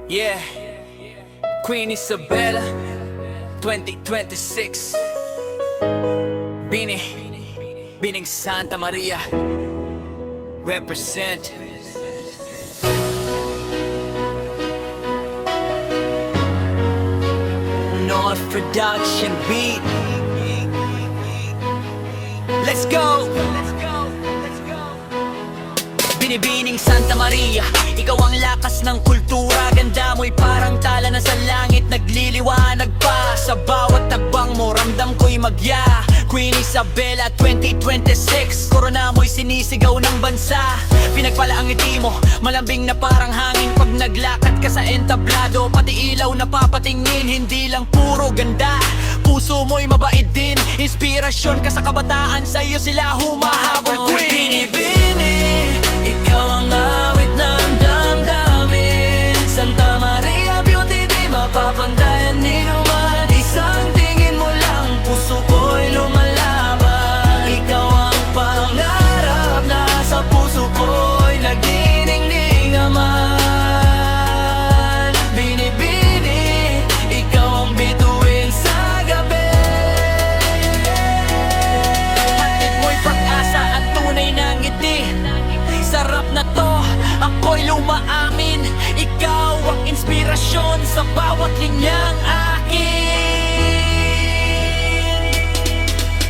Yeah, Queen Isabella 2026. Bining Santa Maria represent. North Production beat. Let's go. Binibining Santa Maria, ikaw ang lakas ng kultura. Ganda mo'y parang tala na sa langit, nagliliwanag pa. Sa bawat tagbang mo, ramdam ko'y magya. Queen Isabella 2026, korona mo'y sinisigaw ng bansa. Pinagpala ang ngiti mo, malambing na parang hangin. Pag naglakad ka sa entablado, pati ilaw napapatingin. Hindi lang puro ganda, puso mo'y mabait din. Inspirasyon ka sa kabataan, sa'yo sila humahabol. Queen Bini, ikaw ang awit ng damdamin. Santa Maria beauty, di mapapantayan ni naman. Isang tingin mo lang, puso ko'y lumalaban. Ikaw ang pangarap na sa puso ko'y nagdiningning naman. Bini-bini, ikaw ang bituin sa gabi. Hatid mo'y pag-asa at tunay na ngiti. Sarap na to, ako'y lumaamin. Ikaw ang inspirasyon sa bawat linyang akin.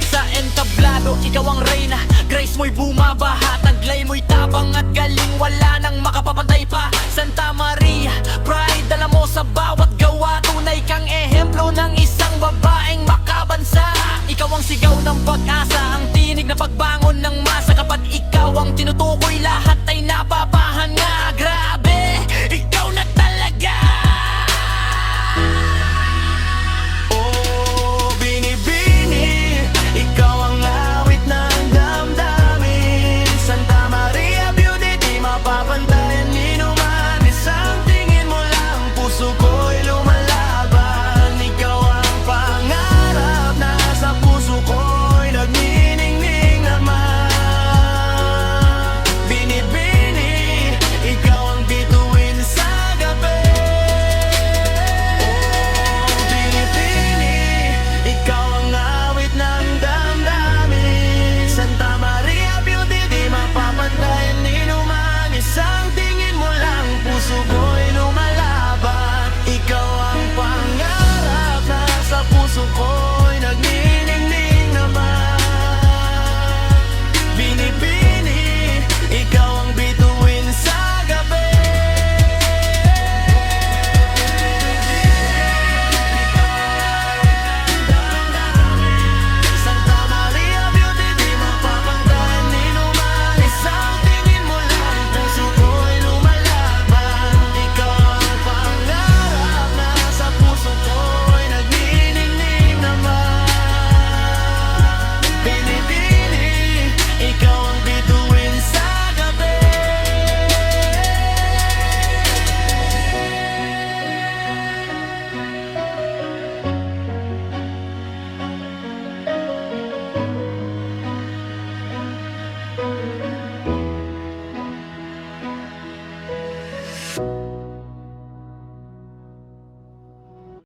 Sa entablado, ikaw ang reyna. Grace mo'y bumabaha, taglay mo'y tabang at galing. Wala nang makapapantay pa